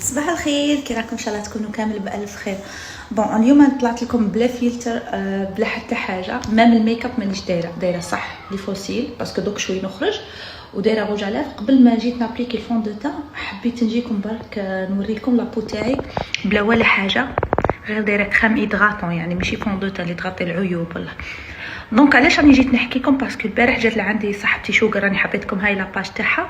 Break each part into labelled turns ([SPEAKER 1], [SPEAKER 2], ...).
[SPEAKER 1] صباح الخير، كي راكم؟ ان شاء الله تكونوا كامل بالف خير. بون اليوم طلعت لكم بلا فلتر، بلا حتى حاجه. مام الميك اب مانيش دايره صح لي فوسيل باسكو دوك شوي نخرج ودايره روج على قبل ما جيت نابليكي الفون دو تان. حبيت نجيكم برك نوريكم لابو تاعي بلا ولا حاجه، غير دايره كريم ايدغاتون، يعني ماشي فون دو تان اللي تغطي العيوب ولا. دونك علاش راني جيت نحكيكم؟ باسكو البارح جات لعندي صاحبتي شوغر، راني حبيتكم هاي لاباج تاعها،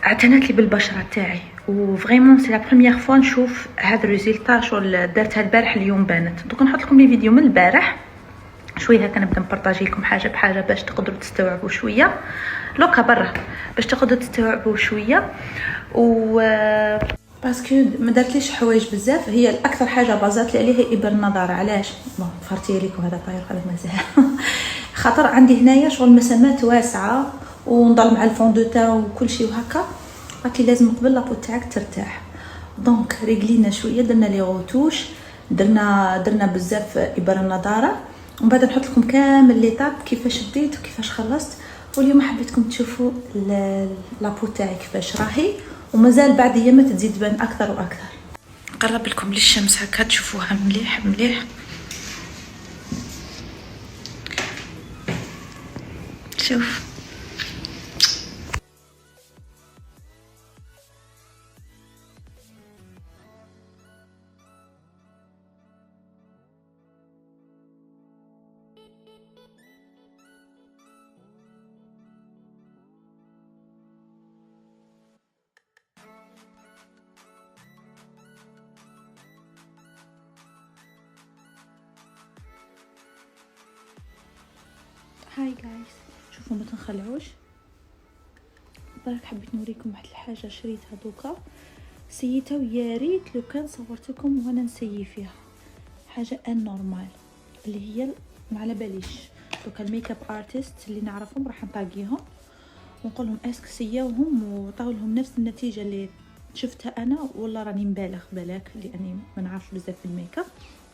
[SPEAKER 1] اعتنت لي بالبشره تاعي وفريمون سي لا بروميير فوا نشوف هذا الريزلتا شغل دارتها البارح اليوم بانت. دوك نحط لكم لي فيديو من البارح شويه هكا، نبدا نبارطاجي لكم حاجه بحاجه باش تقدروا تستوعبوا شويه لوكا برا، باش تقدروا تستوعبوا شويه. و باسكو ما درتليش حوايج بزاف، هي الاكثر حاجه بازات لي عليه ابر النظاره. علاش؟ بون فرتي لكم هذا طاير خلاص مازال خاطر عندي هنايا شغل مسامات واسعه ونضل مع الفون دو تان وكل شيء وهكا، قالت لي لازم قبل لابو تاعك ترتاح. دونك ريغلينا شويه، درنا لي غوتوش، درنا بزاف ابر النظاره، ومن بعد نحط لكم كامل لي طاب كيفاش بديت وكيفاش خلصت. واليوم حبيتكم تشوفوا لابو تاعي كيفاش راهي، ومازال بعد ايامات تزيد تبان اكثر واكثر. نقرب لكم للشمس هكا تشوفوها مليح مليح. شوف هاي جايز، شوفوا ما تنخلعوش. برك حبيت نوريكم واحد الحاجه شريتها دوكا، سيتها ويا ريت لو كان صورتكم وانا نسيي فيها. حاجه ان نورمال اللي هي ما على باليش دوكا الميك اب ارتست اللي نعرفهم راح نطاقيهم ونقول لهم اسك سياوهم وعطاو لهم نفس النتيجه اللي شفتها انا، والله راني مبالغ بلاك لاني ما نعرفش بزاف في الميك اب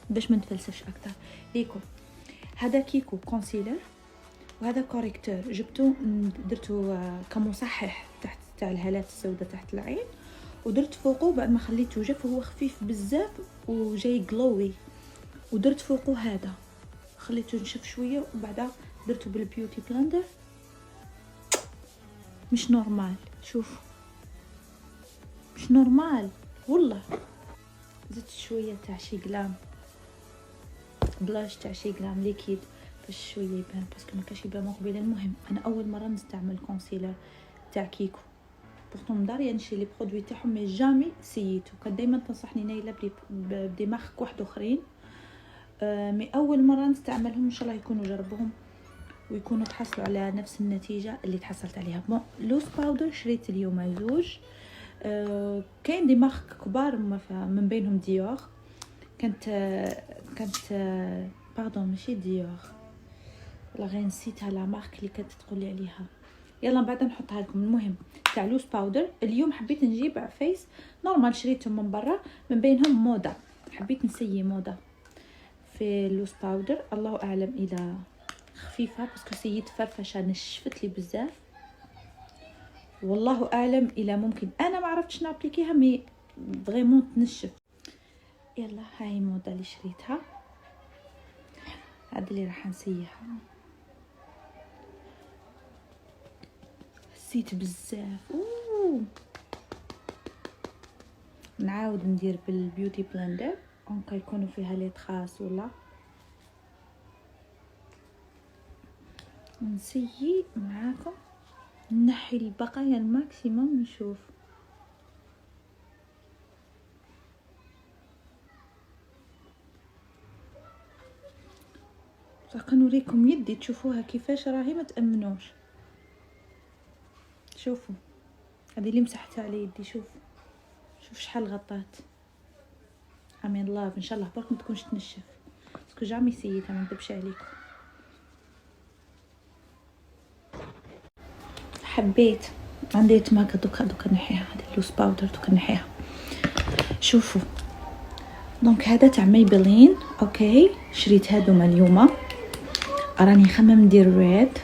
[SPEAKER 1] باش ما نتفلسفش اكثر ليكم. هذا كيكو كونسيلر وهذا كوريكتور، جبتو درتو كمصحح تحت تاع الهالات السوداء تحت العين، ودرت فوقه بعد ما خليته جاف هو خفيف بزاف وجاي جلوي، ودرت فوقه هذا خليته نشف شويه، وبعدها درته بالبيوتي بلندر. مش نورمال، شوف مش نورمال والله. زدت شويه تاع شي جلام بلاش تاع شي جلام ليكيد باش شويه يبان، باسكو ما كاش يبان مقبله. المهم انا اول مره نستعمل كونسيلر تاع كيكو، بورتون داري نشري لي برودوي تاعهم مي جامي سيتو، كان دائما تنصحني نايله بدي مارك واحد اخرين، مي اول مره نستعملهم ان شاء الله يكونوا جربوهم ويكونوا تحصلوا على نفس النتيجه اللي تحصلت عليها. بون لوز باودر شريت اليوم زوج، كاين دي مارك كبار من بينهم ديور، كانت باردون ماشي ديور، لا غير نسيتها لا مارك اللي كانت تقول لي عليها، يلا بعد نحطها لكم. المهم تاع لوز باودر اليوم حبيت نجيب فيس نورمال، شريتهم من برا من بينهم موضه، حبيت نسيي موضه في لوز باودر. الله اعلم اذا خفيفه باسكو سيت فرفشه نشفت لي بزاف، والله اعلم الا ممكن انا ما عرفتش نابليكيها مي فريمون تنشف. يلا هاي موضه اللي شريتها، هذا اللي راح نسيها. حسيت بزاف نعاود ندير بالبيوتي بلندر اونكا يكونوا فيها لي تراس ولا نسيي معاكم، نحي البقايا الماكسيموم نشوف. راح نوريكم يدي تشوفوها كيفاش راهي ما تامنوش. شوفوا هذه اللي مسحتها على يدي، شوف شحال غطات. امين لاف ان شاء الله برك ما تكونش تنشف باسكو جامي سيتها ما نكذبش عليكم. حبيت عندي تماكه دوكا نحيها، هذه لوز باودر دوكا نحيها. شوفوا دونك هذا تاع ميبلين اوكي، شريت هذوما اليوم، راني نخمم ندير ريد،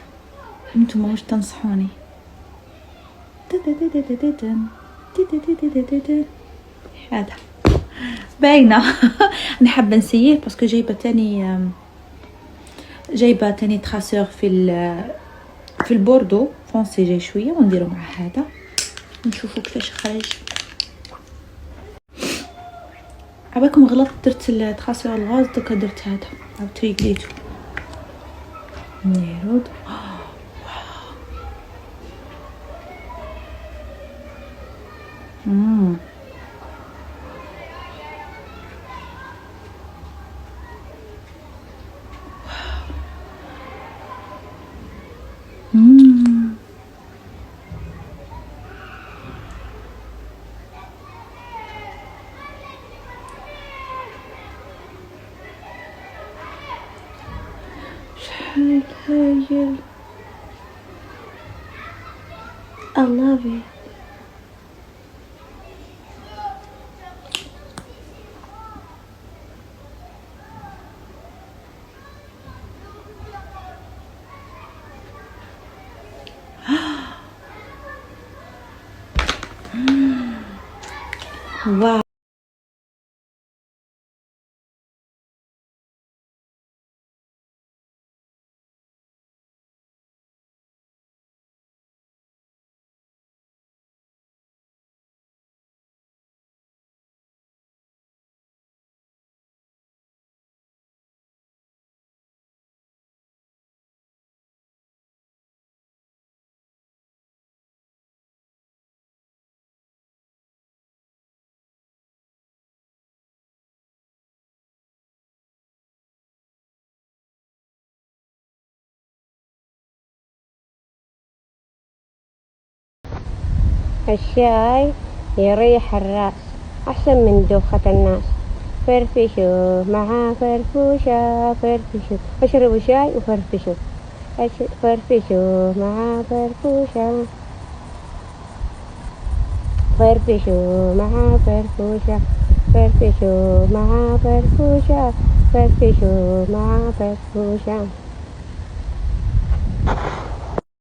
[SPEAKER 1] نتوما واش تنصحوني؟ هذا باينه. انا حابه نسيه باسكو جايبه تاني تراسور في البوردو فونسي جاي شويه، ونديرو مع هذا نشوفوا كيفاش خرج. عباكم غلطت درت التراسور الغاز، دوكا درت هذا عاود تريقليتو نيرود. شحال هايل. I love it. واو.
[SPEAKER 2] الشاي يريح الراس أحسن من دوخة الناس. فرفشوا مع فرفوشة، فرفشوا اشربوا شاي وفرفشوا. فرفشوا مع فرفوشة، فرفشوا مع فرفوشة، فرفشوا مع فرفوشة، فرفشوا مع فرفوشة.